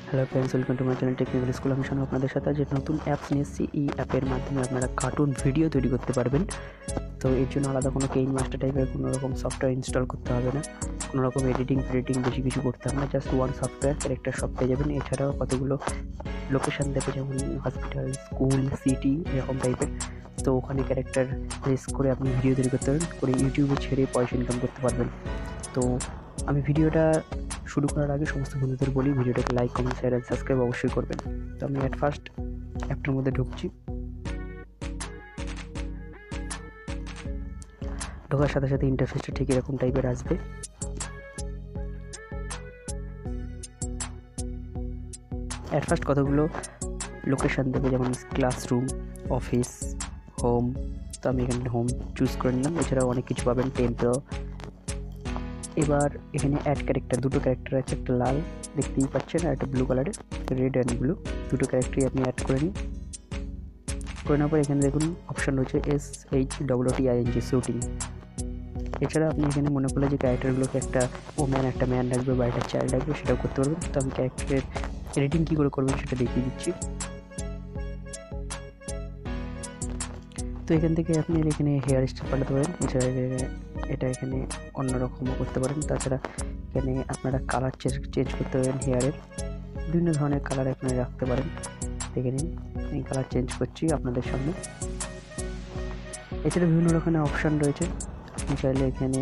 Hello friends, welcome to my channel technical school. আমি শোনো আপনাদের সাথে যে নতুন অ্যাপস নিয়ে এসেছি। এই অ্যাপের মাধ্যমে আপনারা কার্টুন ভিডিও তৈরি করতে পারবেন। তো এর জন্য আলাদা কোনো কেইন মাস্টার টাইপের কোনো রকম সফটওয়্যার ইনস্টল করতে হবে না, কোনো রকম এডিটিং বেশি কিছু করতে হবে না। জাস্ট ওয়ান সফটওয়্যার ক্যারেক্টার সব পেয়ে যাবেন। এছাড়াও কতগুলো লোকেশান দেখে, যেমন হসপিটাল, স্কুল, সিটি এরকম টাইপের। তো ওখানে ক্যারেক্টার রেস করে আপনি ভিডিও তৈরি করতে পারবেন, করে ইউটিউবে ছেড়ে পয়সা ইনকাম করতে পারবেন। তো আমি ভিডিওটা শুরু করার আগে সমস্ত বন্ধুদের বলি, ভিডিওটাকে like, comment, share and subscribe অবশ্যই করবেন। তো আমি অ্যাট ফার্স্ট অ্যাপটার মধ্যে ঢুকছি। ঢোকার সাথে সাথে ইন্টারফেসটা ঠিক এরকম টাইপের আসবে। অ্যাট ফার্স্ট কতগুলো লোকেশান দেবে, যেমন ক্লাসরুম, অফিস, হোম। তো আমি এখানে হোম চুজ করে নিলাম। এছাড়াও অনেক কিছু পাবেন, টেম্পল। এবার এখানে অ্যাড ক্যারেক্টার, দুটো ক্যারেক্টার আছে, একটা লাল দেখতেই পাচ্ছেন আর একটা ব্লু কালারের, রেড অ্যান্ড ব্লু। দুটো ক্যারেক্টারই আপনি অ্যাড করে নিন। করে নেওয়ার পর এখানে দেখুন অপশান রয়েছে SHOOTING, শুটিং। এছাড়া আপনি এখানে মনে করলে যে ক্যারেক্টারগুলোকে একটা একটা ম্যান রাখবে বা একটা চাইল্ড রাখবে, সেটাও করতে পারবেন। তো আমি ক্যারেক্টারের এডিটিং কী করে করবেন সেটা দেখিয়ে দিচ্ছি। তো এখান থেকে আপনি এখানে হেয়ার স্টাইল পাঠাতে পারেন। এছাড়া এটা এখানে অন্যরকমও করতে পারেন। তাছাড়া এখানে আপনারা কালার চেঞ্জ করতে পারেন হেয়ারের, বিভিন্ন ধরনের কালার আপনি রাখতে পারেন। দেখে নিন, এই কালার চেঞ্জ করছি আপনাদের সামনে। এছাড়া বিভিন্ন রকমের অপশান রয়েছে। আপনি চাইলে এখানে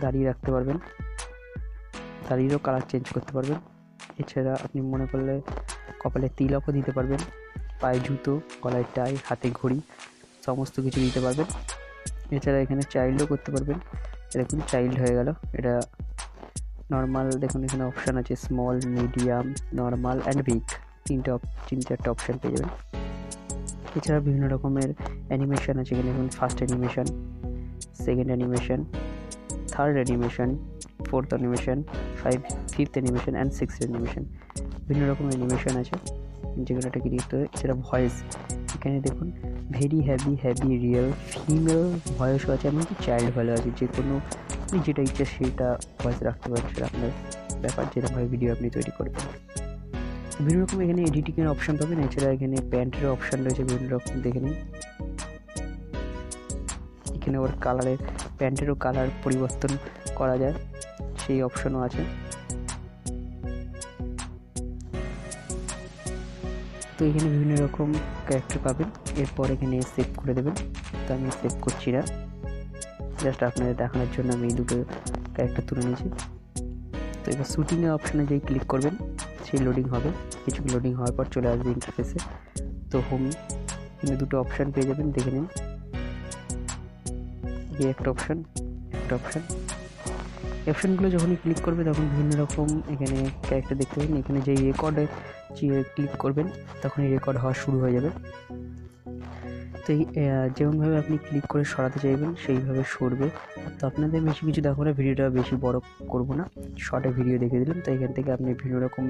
দাঁড়িয়ে রাখতে পারবেন, দাঁড়িয়েও কালার চেঞ্জ করতে পারবেন। এছাড়া আপনি মনে করলে কপালে তিলকও দিতে পারবেন, পায়ে জুতো, গলায় টাই, হাতে ঘড়ি, সমস্ত কিছু দিতে পারবেন। এছাড়া এখানে চাইল্ডও করতে পারবেন। দেখুন চাইল্ড হয়ে গেল। এটা নর্মাল, দেখুন এখানে অপশান আছে small, medium, normal and big, তিন চারটে অপশান পেয়ে যাবেন। এছাড়া বিভিন্ন রকমের অ্যানিমেশান আছে এখানে। দেখুন first animation, second animation, third animation, fourth animation, fifth animation and sixth animation. বিভিন্ন রকম অ্যানিমেশান আছে, যেগুলো এটাকে দিতে হয়। এছাড়া ভয়েস, এখানে দেখুন ভেরি হ্যাভি রিয়েল, ফিমেল ভয়েসও আছে, এমনকি চাইল্ড ভয়েস আছে। যে কোনো আপনি যেটা ইচ্ছা সেটা ভয়েস রাখতে পারেন, সেটা আপনার ব্যাপার, যেরকমভাবে ভিডিও আপনি তৈরি করবেন। বিভিন্ন রকম এখানে এডিটিংয়ের অপশান পাবেন। এছাড়া এখানে প্যান্টের অপশান রয়েছে বিভিন্ন রকম, দেখে নিন। এখানে আবার কালারের, প্যান্টেরও কালার পরিবর্তন করা যায়, সেই অপশানও আছে। তো এখানে বিভিন্ন রকম ক্যারেক্টার পাবেন। এরপর এখানে সেভ করে দেবেন। তো আমি সেভ করছি না, জাস্ট আপনাদের দেখানোর জন্য আমি এই দুটো ক্যারেক্টার তুলে নিয়েছি। তো এবার শুটিংয়ের অপশানে যেই ক্লিক করবেন সেই লোডিং হবে। কিছু লোডিং হওয়ার পর চলে আসবে ইন্টারফেসে। তো হোম, এখানে দুটো অপশান পেয়ে যাবেন, দেখে নিন। এই একটা অপশান, অপশানগুলো যখনই ক্লিক করবে তখন বিভিন্ন রকম এখানে ক্যারেক্টার দেখতে পাবেন। এখানে যেই রেকর্ডে ক্লিক করবেন তখনই রেকর্ড হওয়া শুরু হয়ে যাবে। তো যেমনভাবে আপনি ক্লিক করে সরাতে চাইবেন সেইভাবে সরবে। তো আপনাদের বেশি কিছু দেখো না, ভিডিওটা বেশি বড় করব না, শর্টে ভিডিও দেখে দিলাম। তো এখান থেকে আপনি বিভিন্ন রকম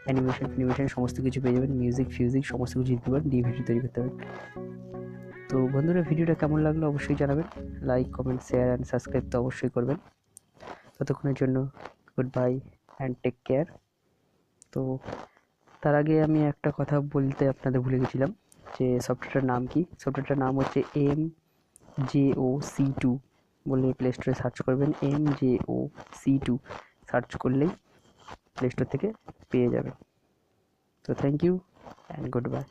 অ্যানিমেশন সমস্ত কিছু পেয়ে যাবেন, মিউজিক সমস্ত কিছু দিতে পারেন, দিয়ে ভিডিও তৈরি করতে পারেন। তো বন্ধুরা, ভিডিওটা কেমন লাগলো অবশ্যই জানাবেন। Like, comment, share and subscribe তো অবশ্যই করবেন। ততক্ষণের জন্য good bye and take care. তো তার আগে আমি একটা কথা বলতে আপনাদের ভুলে গেছিলাম, যে সফটওয়্যারটার নাম কি। সফটওয়্যারটার নাম হচ্ছে MJOC2 বলে প্লে স্টোরে সার্চ করবেন। MJOC2 সার্চ করলেই প্লে স্টোর থেকে পেয়ে যাবেন। তো thank you and good by.